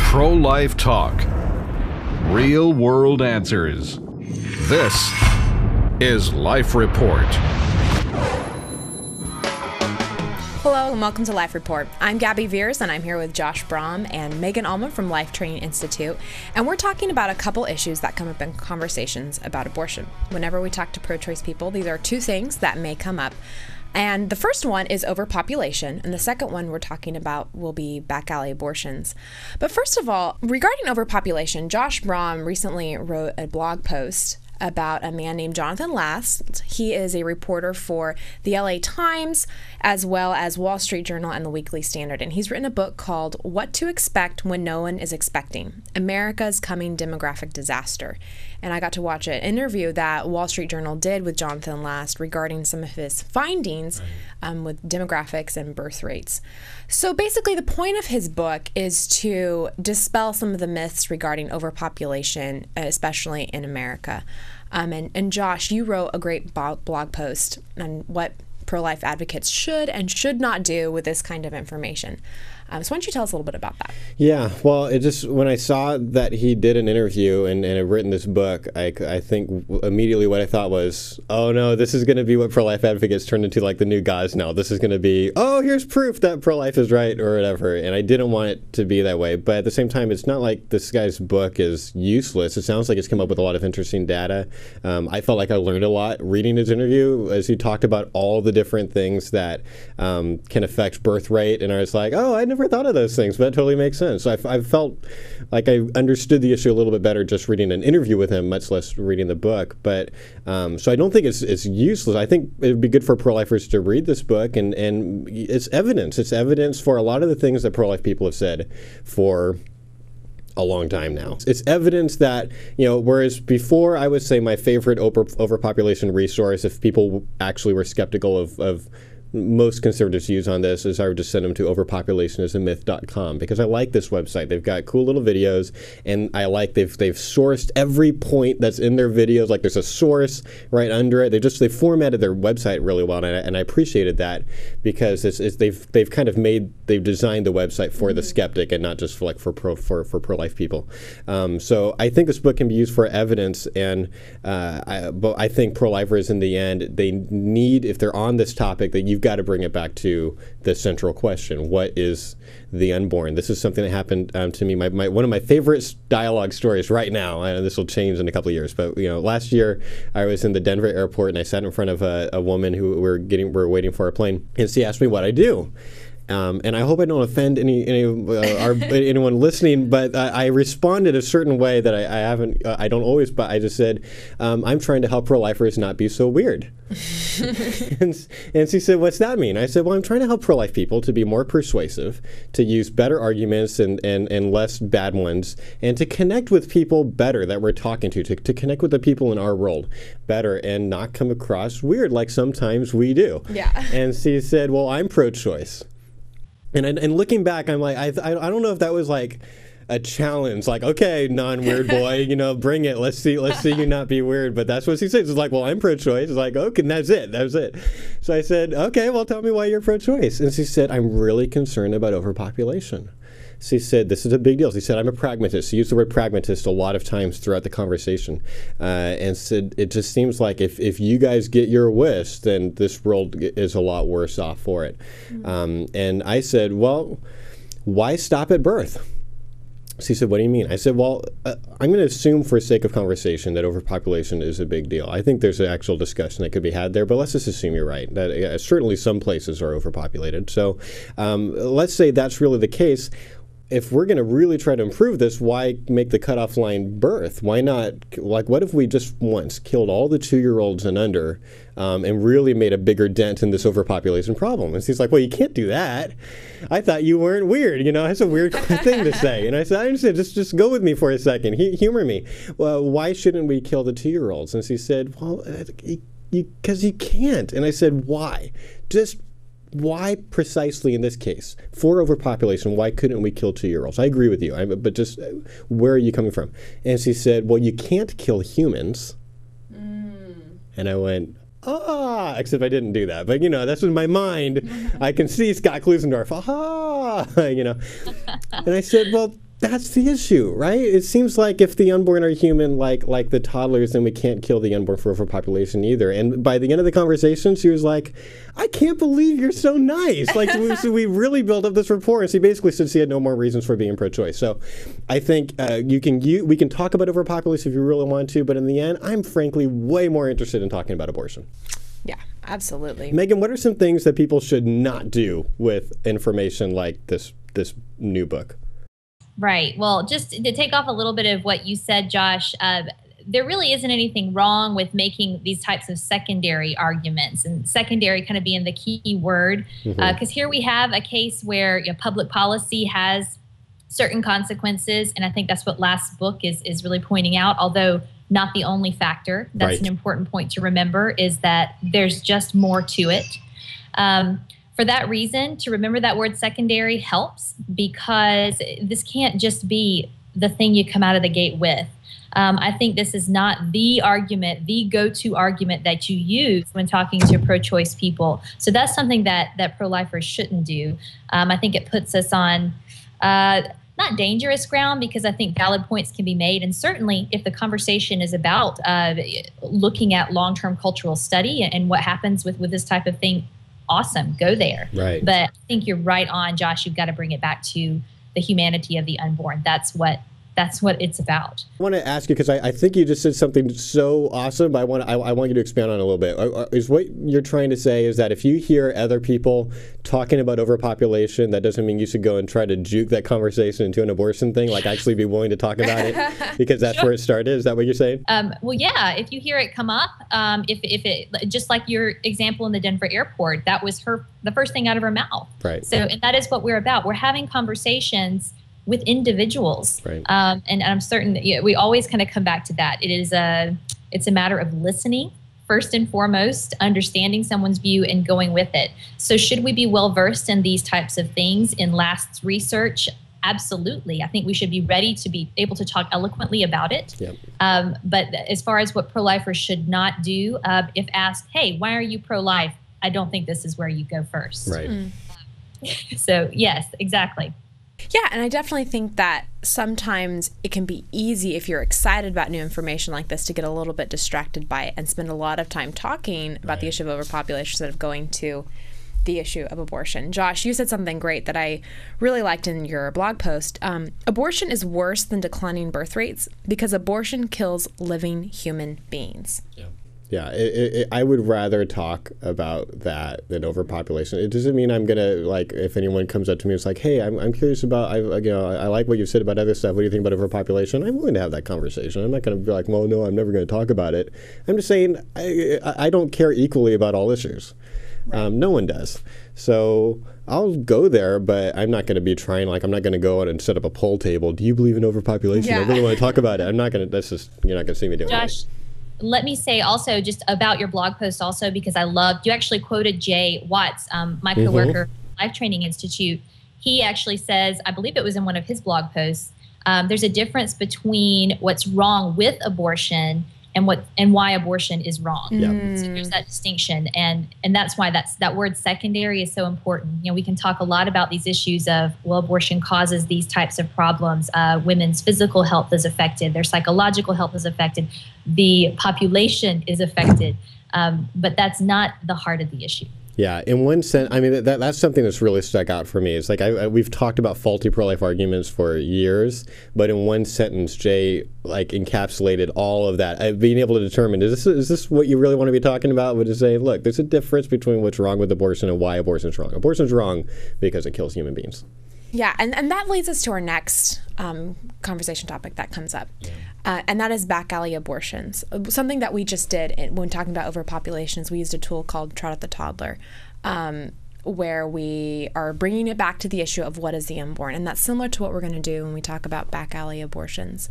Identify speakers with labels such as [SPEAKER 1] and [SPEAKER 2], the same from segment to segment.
[SPEAKER 1] Pro-life talk. Real world answers. This is Life Report.
[SPEAKER 2] Hello and welcome to Life Report. I'm Gabi Veers and I'm here with Josh Brahm and Megan Almon from Life Training Institute, and we're talking about a couple issues that come up in conversations about abortion. Whenever we talk to pro-choice people, these are two things that may come up. And the first one is overpopulation, and the second one we're talking about will be back alley abortions. But first of all, regarding overpopulation, Josh Brahm recently wrote a blog post about a man named Jonathan Last. He is a reporter for the LA Times, as well as Wall Street Journal and the Weekly Standard. And he's written a book called What to Expect When No One is Expecting: America's Coming Demographic Disaster. And I got to watch an interview that Wall Street Journal did with Jonathan Last regarding some of his findings with demographics and birth rates. So basically the point of his book is to dispel some of the myths regarding overpopulation, especially in America. And Josh, you wrote a great blog post on what pro-life advocates should and should not do with this kind of information. So why don't you tell us a little bit about that?
[SPEAKER 3] Yeah, well, it just, when I saw that he did an interview and had written this book, I think immediately what I thought was, oh no, this is going to be what pro-life advocates turned into, like the new guys now. This is going to be, oh, here's proof that pro-life is right or whatever. And I didn't want it to be that way. But at the same time, it's not like this guy's book is useless. It sounds like it's come up with a lot of interesting data. I felt like I learned a lot reading his interview as he talked about all the different things that can affect birth rate. And I was like, oh, I never thought of those things, but that totally makes sense. So I felt like I understood the issue a little bit better just reading an interview with him, much less reading the book. But so I don't think it's useless. I think it would be good for pro-lifers to read this book, and it's evidence. It's evidence for a lot of the things that pro-life people have said for a long time now. It's evidence that, whereas before I would say my favorite overpopulation resource, if people actually were skeptical of most conservatives' views on this, is I would just send them to overpopulationisamyth.com, because I like this website. They've got cool little videos, and I like they've sourced every point that's in their videos. Like there's a source right under it. They formatted their website really well, and I appreciated that, because they've designed the website for the skeptic and not just for pro-life people. So I think this book can be used for evidence, and but I think pro-lifers in the end, they need, if they're on this topic, that you've got to bring it back to the central question: what is the unborn? This is something that happened to me. One of my favorite dialogue stories right now. I know this will change in a couple of years, but last year I was in the Denver airport and I sat in front of a woman who we're waiting for a plane, and she asked me what I do. And I hope I don't offend anyone listening, but I responded a certain way that I don't always, but I just said, I'm trying to help pro-lifers not be so weird. and she said, what's that mean? I said, well, I'm trying to help pro-life people to be more persuasive, to use better arguments and less bad ones, and to connect with people better that we're talking to connect with the people in our world better and not come across weird like sometimes we do. Yeah. And she said, well, I'm pro-choice. And looking back, I'm like, I don't know if that was like a challenge, like, okay, non-weird boy, bring it. Let's see you not be weird. But that's what she said. It's like, well, I'm pro-choice. It's like, okay, and that's it. So I said, okay, well, tell me why you're pro-choice. And she said, I'm really concerned about overpopulation. She said, this is a big deal. She said, I'm a pragmatist. She used the word pragmatist a lot of times throughout the conversation, and said, it just seems like if you guys get your wish, then this world is a lot worse off for it. Mm-hmm. And I said, well, why stop at birth? She said, what do you mean? I said, well, I'm going to assume for sake of conversation that overpopulation is a big deal. I think there's an actual discussion that could be had there, but let's just assume you're right. That certainly some places are overpopulated. So let's say that's really the case. If we're going to really try to improve this, why make the cutoff line birth? Why not, like, what if we just once killed all the 2-year-olds and under and really made a bigger dent in this overpopulation problem? And she's like, well, you can't do that. I thought you weren't weird. That's a weird thing to say. And I said, I understand. Just go with me for a second. Humor me. Well, why shouldn't we kill the 2-year-olds? And she said, well, because you can't. And I said, why? Why precisely in this case, for overpopulation, why couldn't we kill 2-year-olds? I agree with you, but just where are you coming from? And she said, well, you can't kill humans. And I went, except I didn't do that. But, that's in my mind. I can see Scott Klusendorf, And I said, well, That's the issue, right? It seems like if the unborn are human, like the toddlers, then we can't kill the unborn for overpopulation either. And by the end of the conversation, she was like, "I can't believe you're so nice." Like, so we really built up this rapport, and she basically said she had no more reasons for being pro-choice. So, I think we can talk about overpopulation if you really want to, but in the end, I'm frankly way more interested in talking about abortion.
[SPEAKER 2] Yeah, absolutely.
[SPEAKER 3] Megan, what are some things that people should not do with information like this new book?
[SPEAKER 4] Right. Well, just to take off a little bit of what you said, Josh, there really isn't anything wrong with making these types of secondary arguments, and secondary kind of being the key word, because here we have a case where public policy has certain consequences, and I think that's what last book is really pointing out, although not the only factor. That's
[SPEAKER 3] right.
[SPEAKER 4] An important point to remember, is that there's just more to it. For that reason, to remember that word secondary helps, because this can't just be the thing you come out of the gate with. I think this is not the argument, the go-to argument that you use when talking to pro-choice people. So that's something that pro-lifers shouldn't do. I think it puts us on not dangerous ground, because I think valid points can be made. And certainly if the conversation is about looking at long-term cultural study and what happens with this type of thing, awesome, go there.
[SPEAKER 3] Right.
[SPEAKER 4] But I think you're right on, Josh. You've got to bring it back to the humanity of the unborn. That's what it's about.
[SPEAKER 3] I want to ask you, because I think you just said something so awesome, but I want you to expand on it a little bit. Is what you're trying to say is that if you hear other people talking about overpopulation, that doesn't mean you should go and try to juke that conversation into an abortion thing, like actually be willing to talk about it, because that's where it started? Is that what you're saying?
[SPEAKER 4] Well, yeah, if you hear it come up, if it, just like your example in the Denver airport, that was the first thing out of her mouth.
[SPEAKER 3] Right.
[SPEAKER 4] So, and that is what we're about. We're having conversations with individuals.
[SPEAKER 3] Right.
[SPEAKER 4] And I'm certain that we always kind of come back to that. It's a matter of listening first and foremost, understanding someone's view and going with it. So should we be well versed in these types of things, in last research? Absolutely. I think we should be ready to be able to talk eloquently about it.
[SPEAKER 3] Yep.
[SPEAKER 4] But as far as what pro-lifers should not do, if asked, hey, why are you pro-life? I don't think this is where you go first.
[SPEAKER 3] Right.
[SPEAKER 4] So yes, exactly.
[SPEAKER 2] Yeah, and I definitely think that sometimes it can be easy, if you're excited about new information like this, to get a little bit distracted by it and spend a lot of time talking about the issue of overpopulation instead of going to the issue of abortion. Josh, you said something great that I really liked in your blog post. Abortion is worse than declining birth rates because abortion kills living human beings. Yeah.
[SPEAKER 3] Yeah, I would rather talk about that than overpopulation. It doesn't mean I'm gonna, like, if anyone comes up to me, it's like, hey, I'm curious about, I like what you've said about other stuff. What do you think about overpopulation? I'm willing to have that conversation. I'm not gonna be like, well, no, I'm never gonna talk about it. I'm just saying I don't care equally about all issues. Right. No one does. So I'll go there, but I'm not going to be trying, like, I'm not going to go out and set up a poll table. Do you believe in overpopulation?
[SPEAKER 2] Yeah.
[SPEAKER 3] I really want to talk about it. I'm not going to, that's just, you're not going to see me doing
[SPEAKER 4] Josh, let me say also just about your blog post also, because I loved, you actually quoted Jay Watts, my coworker, Life Training Institute. He actually says, I believe it was in one of his blog posts, there's a difference between what's wrong with abortion and why abortion is wrong.
[SPEAKER 3] Yeah.
[SPEAKER 4] So there's that distinction, and that's why that word secondary is so important. You know, we can talk a lot about these issues of, well, abortion causes these types of problems. Women's physical health is affected, their psychological health is affected, the population is affected, but that's not the heart of the issue.
[SPEAKER 3] Yeah, in one sense, I mean, that's something that's really stuck out for me. It's like we've talked about faulty pro-life arguments for years, but in one sentence, Jay encapsulated all of that. Being able to determine, is this what you really want to be talking about? Would to say, look, there's a difference between what's wrong with abortion and why abortion's wrong. Abortion's wrong because it kills human beings.
[SPEAKER 2] Yeah, and that leads us to our next conversation topic that comes up, and that is back alley abortions. Something that we just did when talking about overpopulations, we used a tool called Trot at the Toddler, where we are bringing it back to the issue of what is the unborn, and that's similar to what we're going to do when we talk about back alley abortions.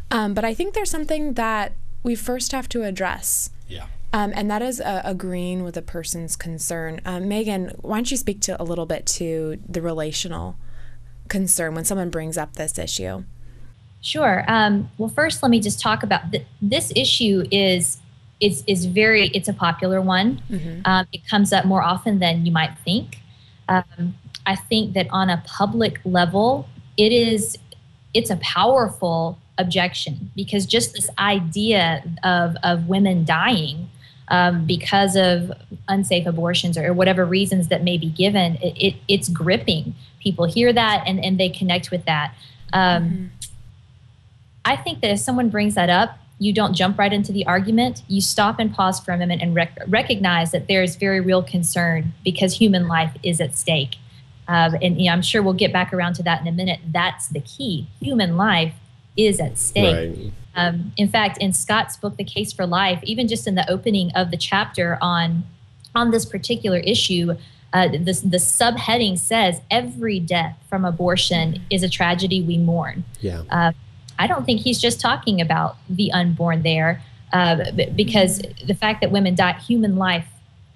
[SPEAKER 2] But I think there's something that we first have to address. Yeah. And that is agreeing with a person's concern. Megan, why don't you speak a little bit to the relational concern when someone brings up this issue?
[SPEAKER 4] Sure. Well, first, let me just talk about this issue is it's a popular one. It comes up more often than you might think. I think that on a public level, it is it's a powerful objection, because just this idea of women dying because of unsafe abortions or whatever reasons that may be given, it's gripping. People hear that and they connect with that. I think that if someone brings that up, you don't jump right into the argument. You stop and pause for a moment and recognize that there's very real concern because human life is at stake. And I'm sure we'll get back around to that in a minute. That's the key. Human life is at stake. Right. In fact, in Scott's book, The Case for Life, even just in the opening of the chapter on this particular issue, the subheading says, every death from abortion is a tragedy we mourn.
[SPEAKER 3] Yeah.
[SPEAKER 4] I don't think he's just talking about the unborn there, because the fact that women die, human life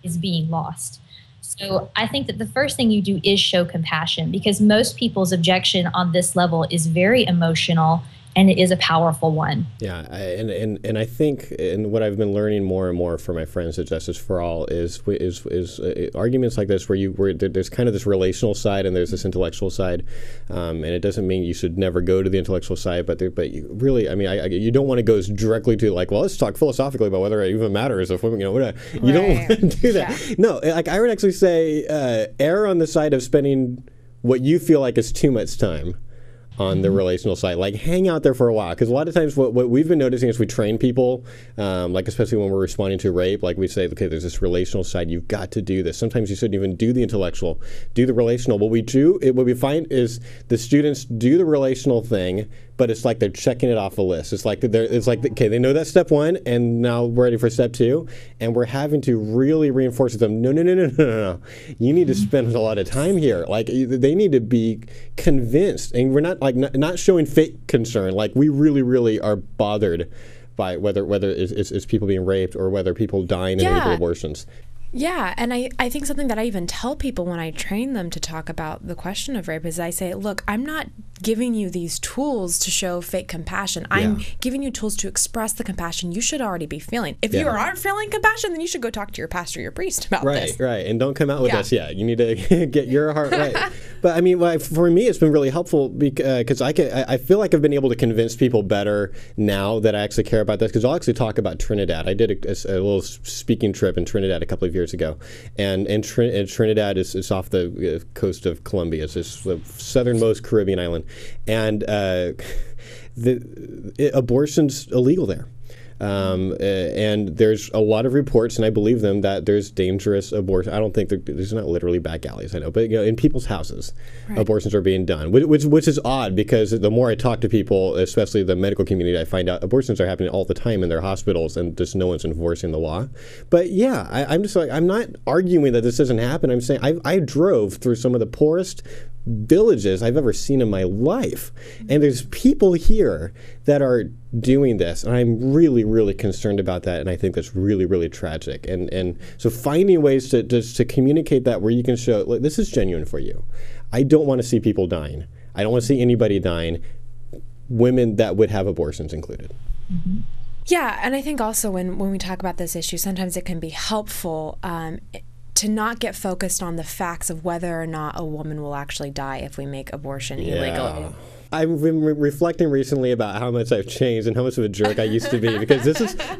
[SPEAKER 4] is being lost. So I think that the first thing you do is show compassion, because most people's objection on this level is very emotional, and it is a powerful one.
[SPEAKER 3] Yeah, and I think, and what I've been learning more and more from my friends at Justice for All is arguments like this where there's kind of this relational side and there's this intellectual side, and it doesn't mean you should never go to the intellectual side, but you really, I mean, you don't want to go directly to like, well, let's talk philosophically about whether it even matters if women, you don't want to do that. Yeah. No, like I would actually say err on the side of spending what you feel like is too much time on the relational side. Like, hang out there for a while, because a lot of times what we've been noticing is we train people, like especially when we're responding to rape, like we say, okay, there's this relational side, you've got to do this. Sometimes you shouldn't even do the intellectual, do the relational. What we find is the students do the relational thing, but it's like they're checking it off a list. It's like okay, they know that step one, and now we're ready for step two, and we're having to really reinforce with them. No. You need to spend a lot of time here. Like, they need to be convinced, and we're not showing fake concern. Like, we really, really are bothered by whether it's people being raped or whether people dying in illegal abortions.
[SPEAKER 2] Yeah, and I think something that I even tell people when I train them to talk about the question of rape is I say, look, I'm not giving you these tools to show fake compassion. I'm giving you tools to express the compassion you should already be feeling. If you aren't feeling compassion, then you should go talk to your pastor or your priest about this.
[SPEAKER 3] Right, and don't come out with us yet. You need to get your heart right. But I mean, for me, it's been really helpful because I feel like I've been able to convince people better now that I actually care about this, because I'll actually talk about Trinidad. I did a little speaking trip in Trinidad a couple of years ago, and Trinidad is off the coast of Colombia. It's the southernmost Caribbean island, and abortion's illegal there. And there's a lot of reports, and I believe them, that there's dangerous abortion. I don't think there's not literally back alleys, I know, but in people's houses, abortions are being done, which is odd, because the more I talk to people, especially the medical community, I find out abortions are happening all the time in their hospitals, and just no one's enforcing the law. But yeah, I'm just like, I'm not arguing that this doesn't happen. I'm saying I drove through some of the poorest villages I've ever seen in my life, and there's people here that are doing this, and I'm really, really concerned about that, and I think that's really, really tragic. And so finding ways to communicate that, where you can show, like, this is genuine for you. I don't want to see people dying. I don't want to see anybody dying, women that would have abortions included.
[SPEAKER 2] Mm-hmm. Yeah, and I think also when we talk about this issue, sometimes it can be helpful to not get focused on the facts of whether or not a woman will actually die if we make abortion illegal.
[SPEAKER 3] I've been reflecting recently about how much I've changed and how much of a jerk I used to be, because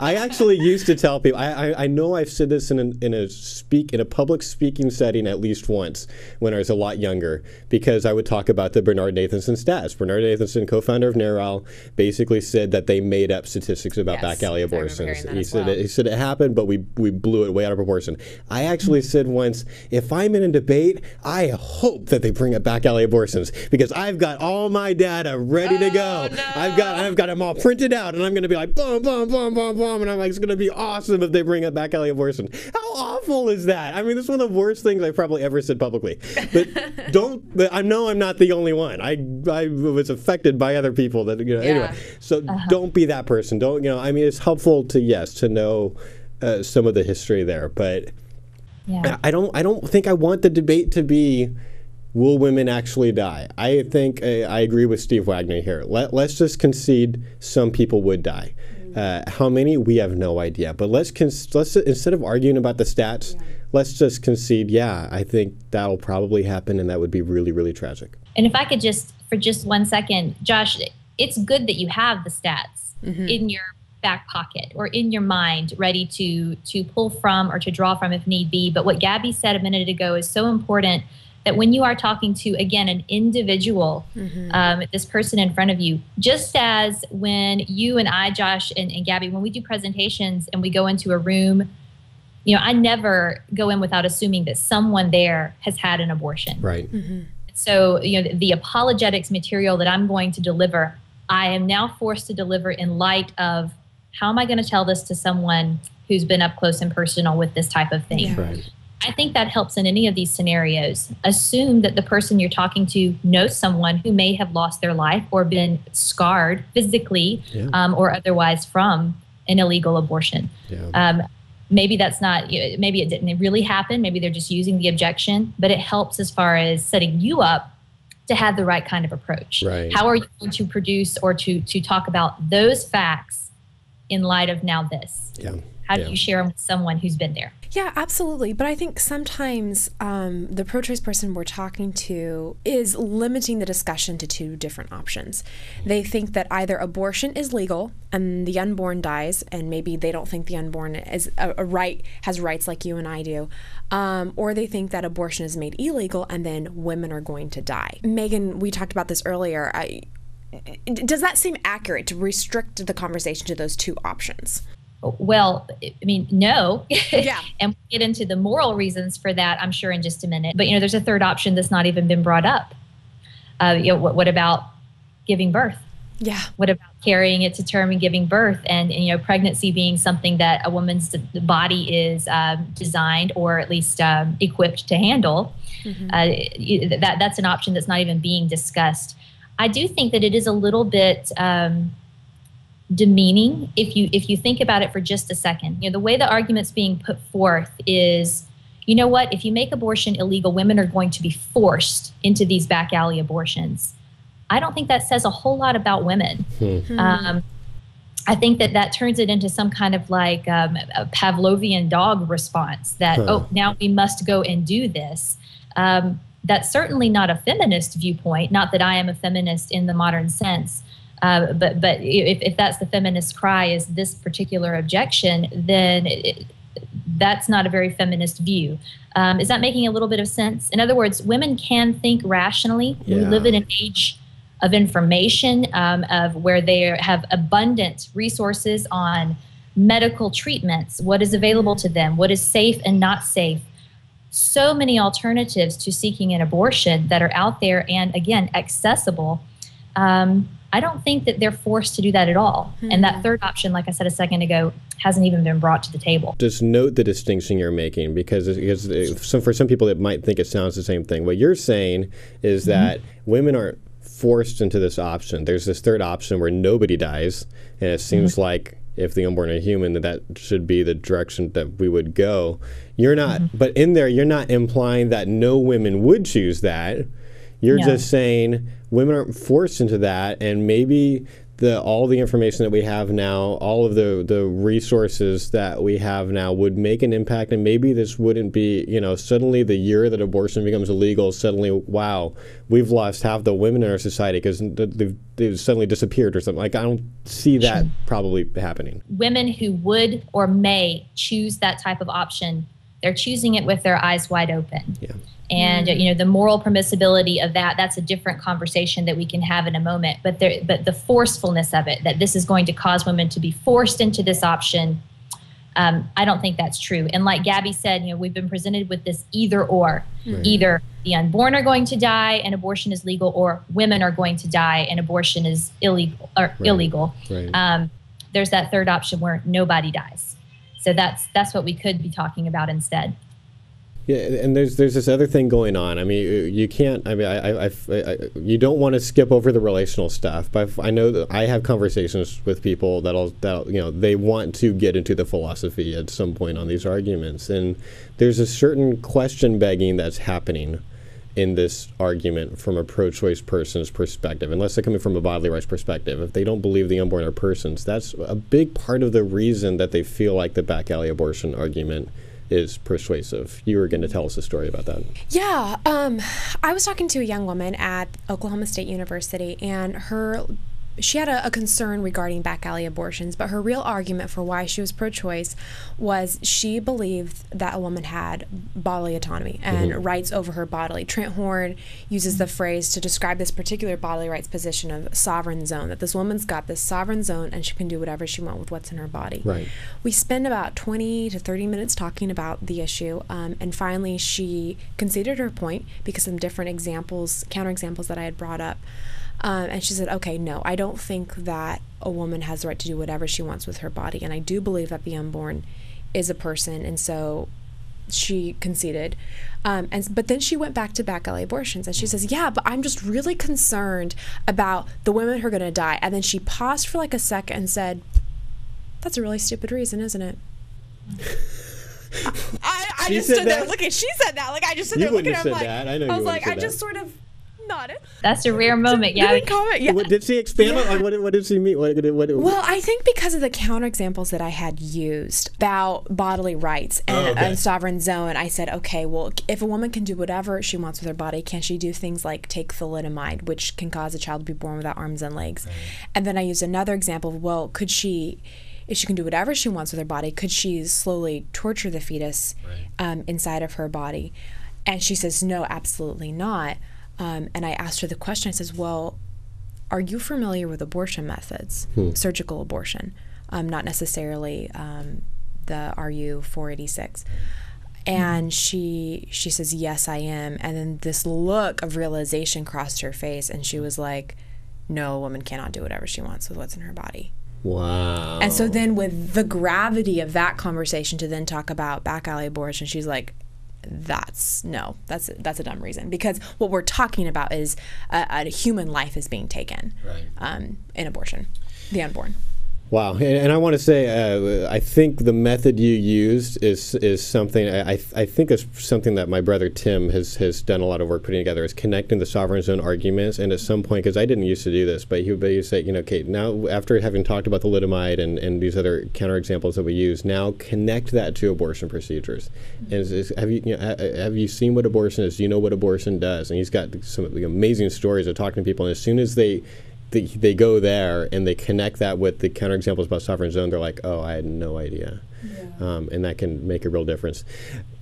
[SPEAKER 3] I actually used to tell people, I know I've said this in a public speaking setting at least once when I was a lot younger, because I would talk about the Bernard Nathanson stats. Bernard Nathanson, co-founder of NARAL, basically said that they made up statistics about back alley abortions. He said it happened, but we blew it way out of proportion. I actually said once, if I'm in a debate, I hope that they bring up back alley abortions, because I've got all my data ready to go. No. I've got them all printed out, and I'm going to be like, boom, boom, boom, boom, boom, and I'm like, it's going to be awesome if they bring up back alley abortion. How awful is that? I mean, this is one of the worst things I've probably ever said publicly. But I know I'm not the only one. I was affected by other people that, anyway. So don't be that person. Don't, I mean, it's helpful to know some of the history there, but I don't think I want the debate to be, will women actually die? I think I agree with Steve Wagner here. Let's just concede some people would die. How many? We have no idea. But let's instead of arguing about the stats, let's just concede, I think that'll probably happen, and that would be really, really tragic.
[SPEAKER 4] And if I could just for just 1 second, Josh, it's good that you have the stats in your back pocket or in your mind, ready to pull from or to draw from if need be. But what Gabi said a minute ago is so important, that when you are talking to, again, an individual, this person in front of you, just as when you and I, Josh and Gabi, when we do presentations and we go into a room, I never go in without assuming that someone there has had an abortion.
[SPEAKER 3] Right.
[SPEAKER 4] So, the apologetics material that I'm going to deliver, I am now forced to deliver in light of, how am I going to tell this to someone who's been up close and personal with this type of thing?
[SPEAKER 2] Yeah.
[SPEAKER 3] Right.
[SPEAKER 4] I think that helps in any of these scenarios. Assume that the person you're talking to knows someone who may have lost their life or been scarred physically or otherwise from an illegal abortion.
[SPEAKER 3] Yeah.
[SPEAKER 4] Maybe that's not, maybe it didn't really happen. Maybe they're just using the objection, but it helps as far as setting you up to have the right kind of approach.
[SPEAKER 3] Right.
[SPEAKER 4] How are you going to produce or to talk about those facts in light of now this?
[SPEAKER 3] Yeah.
[SPEAKER 4] How do you share them with someone who's been there?
[SPEAKER 2] Yeah, absolutely. But I think sometimes the pro-choice person we're talking to is limiting the discussion to two different options. They think that either abortion is legal and the unborn dies, and maybe they don't think the unborn is has rights like you and I do, or they think that abortion is made illegal and then women are going to die. Megan, we talked about this earlier. Does that seem accurate to restrict the conversation to those two options?
[SPEAKER 4] Well, I mean, no.
[SPEAKER 2] Yeah.
[SPEAKER 4] And we'll get into the moral reasons for that, I'm sure, in just a minute. But, there's a third option that's not even been brought up. What about giving birth?
[SPEAKER 2] Yeah.
[SPEAKER 4] What about carrying it to term and giving birth? And pregnancy being something that a woman's body is designed or at least equipped to handle. That's an option that's not even being discussed. I do think that it is a little bit demeaning if you think about it for just a second. The way the argument's being put forth is, if you make abortion illegal, women are going to be forced into these back alley abortions. I don't think that says a whole lot about women. I think that turns it into some kind of like a Pavlovian dog response that, now we must go and do this. That's certainly not a feminist viewpoint, not that I am a feminist in the modern sense. But if that's the feminist cry, is this particular objection, then that's not a very feminist view. Is that making a little bit of sense? In other words, women can think rationally.
[SPEAKER 3] Yeah.
[SPEAKER 4] We live in an age of information, of where they have abundant resources on medical treatments, what is available to them, what is safe and not safe. So many alternatives to seeking an abortion that are out there and, again, accessible. I don't think that they're forced to do that at all. And that third option, like I said a second ago, hasn't even been brought to the table.
[SPEAKER 3] Just note the distinction you're making, because for some people it might think it sounds the same thing. What you're saying is that women aren't forced into this option. There's this third option where nobody dies, and it seems like if the unborn are human, that should be the direction that we would go. You're not, but in there, you're not implying that no women would choose that. You're just saying women aren't forced into that, and maybe all the information that we have now, all of the resources that we have now would make an impact, and maybe this wouldn't be, suddenly the year that abortion becomes illegal, suddenly, wow, we've lost half the women in our society because they've suddenly disappeared or something. Like, I don't see that probably happening.
[SPEAKER 4] Women who would or may choose that type of option, they're choosing it with their eyes wide open.
[SPEAKER 3] Yeah.
[SPEAKER 4] And, the moral permissibility of that's a different conversation that we can have in a moment. But the forcefulness of it, that this is going to cause women to be forced into this option, I don't think that's true. And like Gabi said, we've been presented with this either or. Right. Either the unborn are going to die and abortion is legal, or women are going to die and abortion is illegal. Right. There's that third option where nobody dies. So that's what we could be talking about instead.
[SPEAKER 3] Yeah, and there's this other thing going on. I mean, you can't. I mean, you don't want to skip over the relational stuff. But I know that I have conversations with people that they want to get into the philosophy at some point on these arguments, and there's a certain question begging that's happening in this argument from a pro-choice person's perspective, unless they're coming from a bodily rights perspective. If they don't believe the unborn are persons, that's a big part of the reason that they feel like the back alley abortion argument is persuasive. You were going to tell us a story about that.
[SPEAKER 2] Yeah. I was talking to a young woman at Oklahoma State University, and she had a concern regarding back alley abortions, but her real argument for why she was pro-choice was she believed that a woman had bodily autonomy and rights over her body. Trent Horn uses the phrase to describe this particular bodily rights position of sovereign zone, that this woman's got this sovereign zone and she can do whatever she wants with what's in her body.
[SPEAKER 3] Right.
[SPEAKER 2] We spend about 20 to 30 minutes talking about the issue, and finally she conceded her point because some different counterexamples that I had brought up. And she said, okay, no, I don't think that a woman has the right to do whatever she wants with her body. And I do believe that the unborn is a person. And so she conceded. But then she went back to back alley abortions. And she says, yeah, but I'm just really concerned about the women who are going to die. And then she paused for like a second and said, that's a really stupid reason, isn't it? I just stood there looking. She said that. Like, I just stood there looking at her. I was like, I just sort of nodded.
[SPEAKER 4] That's a rare moment, yeah.
[SPEAKER 2] Yeah.
[SPEAKER 3] Did she expand on what did she mean?
[SPEAKER 2] Well, I think because of the counterexamples that I had used about bodily rights and sovereign zone, I said, okay, well, if a woman can do whatever she wants with her body, can she do things like take thalidomide, which can cause a child to be born without arms and legs? Right. And then I used another example of, well, could she, if she can do whatever she wants with her body, could she slowly torture the fetus inside of her body? And she says, no, absolutely not. And I asked her the question, I says, well, are you familiar with abortion methods, surgical abortion, not necessarily the RU 486? And she says, yes, I am. And then this look of realization crossed her face, and she was like, no, a woman cannot do whatever she wants with what's in her body.
[SPEAKER 3] Wow.
[SPEAKER 2] And so then with the gravity of that conversation to then talk about back alley abortion, she's like, that's a dumb reason, because what we're talking about is a human life is being taken in abortion, the unborn.
[SPEAKER 3] Wow, and I want to say, I think the method you used is something I think is something that my brother Tim has done a lot of work putting together, is connecting the sovereign zone arguments. And at some point, because I didn't used to do this, but he would say, okay, now after having talked about the thalidomide and these other counterexamples that we use, now connect that to abortion procedures. And have you seen what abortion is? Do you know what abortion does? And he's got some amazing stories of talking to people, and as soon as they go there and they connect that with the counterexamples about sovereign zone, they're like, oh, I had no idea. Yeah. And that can make a real difference.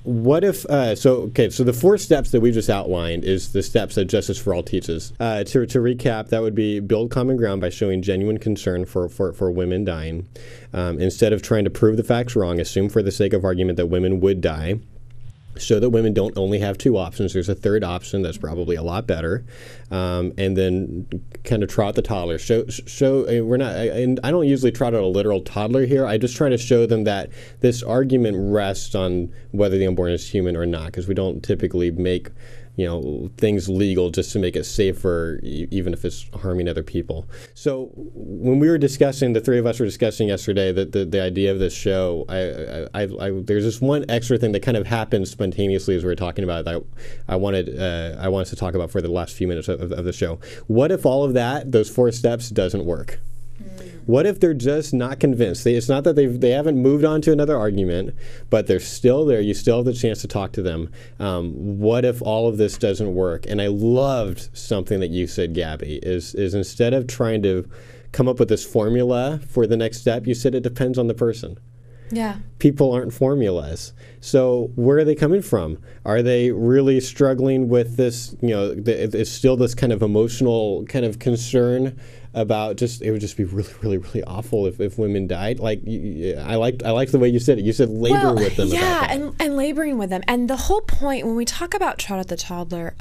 [SPEAKER 3] What if, so the 4 steps that we just outlined is the steps that Justice for All teaches. To recap, that would be build common ground by showing genuine concern for women dying. Instead of trying to prove the facts wrong, assume for the sake of argument that women would die. Show that women don't only have 2 options. There's a third option that's probably a lot better, and then kind of trot the toddler. Show we're not. And I don't usually trot out a literal toddler here. I just try to show them that this argument rests on whether the unborn is human or not, because we don't typically make things legal just to make it safer, even if it's harming other people. So when we were discussing, the 3 of us were discussing yesterday the idea of this show, there's this one extra thing that kind of happened spontaneously as we were talking about it that I wanted us to talk about for the last few minutes of the show. What if all of that, those 4 steps, doesn't work? What if they're just not convinced? It's not that they haven't moved on to another argument, but they're still there. You still have the chance to talk to them. What if all of this doesn't work? And I loved something that you said, Gabi, is instead of trying to come up with this formula for the next step, you said it depends on the person.
[SPEAKER 2] Yeah.
[SPEAKER 3] People aren't formulas. So where are they coming from? Are they really struggling with this, it's still this kind of emotional kind of concern about it would just be really, really, really awful if women died. Like, I liked the way you said it. You said labor with them.
[SPEAKER 2] Yeah,
[SPEAKER 3] about that.
[SPEAKER 2] and laboring with them. And the whole point, when we talk about trot at the toddler,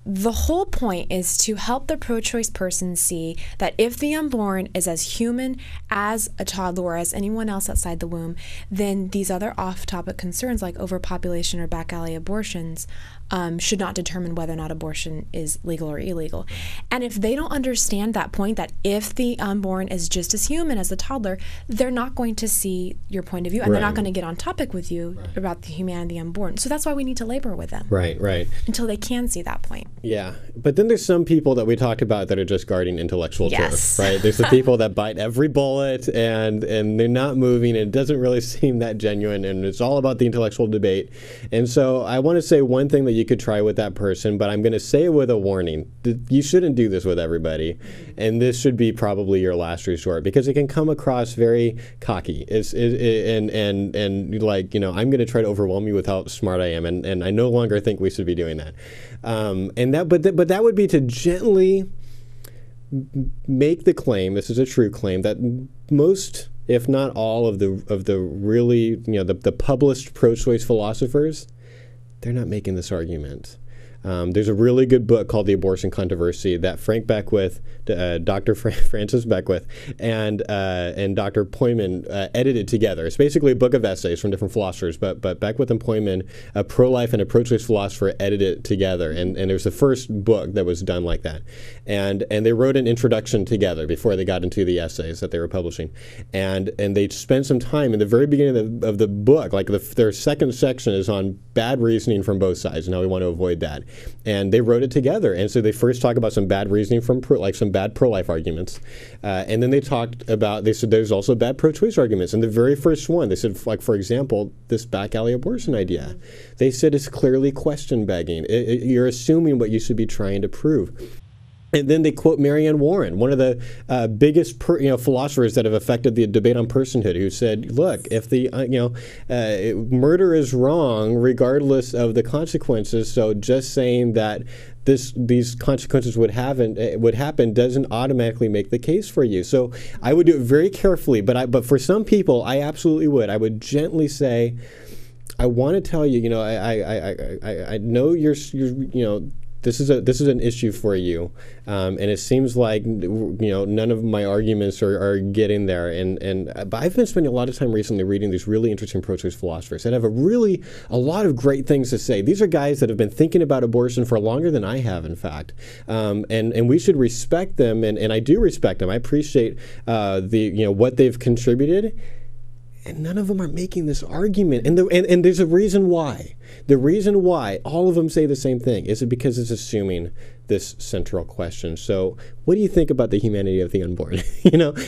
[SPEAKER 2] the whole point is to help the pro-choice person see that if the unborn is as human as a toddler or as anyone else outside the womb, then these other off-topic concerns like overpopulation or back alley abortions should not determine whether or not abortion is legal or illegal. And if they don't understand that point, that if the unborn is just as human as the toddler, they're not going to see your point of view, and they're not going to get on topic with you about the humanity of the unborn. So that's why we need to labor with them.
[SPEAKER 3] Right.
[SPEAKER 2] Until they can see that point.
[SPEAKER 3] Yeah. But then there's some people that we talked about that are just guarding intellectual truth, right? There's the people that bite every bullet and they're not moving, and it doesn't really seem that genuine, and it's all about the intellectual intellectual debate. And so I want to say one thing that you could try with that person, but I'm going to say it with a warning. You shouldn't do this with everybody. And this should be probably your last resort, because it can come across very cocky. And like, I'm going to try to overwhelm you with how smart I am. And I no longer think we should be doing that. But that would be to gently make the claim, this is a true claim, that most, if not all of the really, the published pro-choice philosophers, they're not making this argument. There's a really good book called The Abortion Controversy that Frank Beckwith, Dr. Francis Beckwith, and Dr. Poyman edited together. It's basically a book of essays from different philosophers, but Beckwith and Poyman, a pro-life and a pro-choice philosopher, edited it together. And it was the first book that was done like that. And they wrote an introduction together before they got into the essays that they were publishing. And they spent some time in the very beginning of the book, like their second section is on bad reasoning from both sides and how we want to avoid that. And they wrote it together. And so they first talk about some bad reasoning from some bad pro-life arguments. And then they said there's also bad pro-choice arguments. And the very first one, they said, like, for example, this back alley abortion idea. They said it's clearly question begging. You're assuming what you should be trying to prove. And then they quote Marianne Warren, one of the biggest philosophers that have affected the debate on personhood, who said, look, if the murder is wrong regardless of the consequences, so just saying that these consequences would happen doesn't automatically make the case for you. So I would do it very carefully, but for some people, I absolutely would. I would gently say, I want to tell you, I know you're this is an issue for you, and it seems like none of my arguments are getting there. But I've been spending a lot of time recently reading these really interesting pro-choice philosophers that have a lot of great things to say. These are guys that have been thinking about abortion for longer than I have, in fact, and we should respect them, and I do respect them. I appreciate what they've contributed. And none of them are making this argument. And there's a reason why. The reason why all of them say the same thing is because it's assuming this central question. So what do you think about the humanity of the unborn?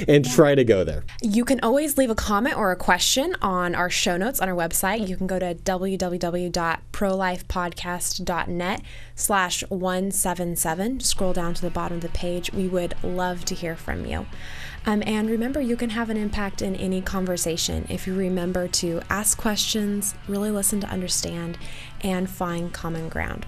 [SPEAKER 3] And try to go there.
[SPEAKER 2] You can always leave a comment or a question on our show notes on our website. You can go to www.prolifepodcast.net/177. Scroll down to the bottom of the page. We would love to hear from you. And remember, you can have an impact in any conversation if you remember to ask questions, really listen to understand, and find common ground.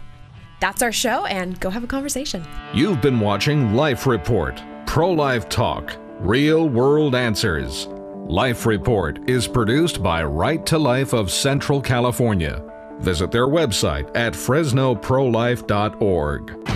[SPEAKER 2] That's our show, and go have a conversation.
[SPEAKER 1] You've been watching Life Report, Pro-Life Talk, Real World Answers. Life Report is produced by Right to Life of Central California. Visit their website at fresnoprolife.org.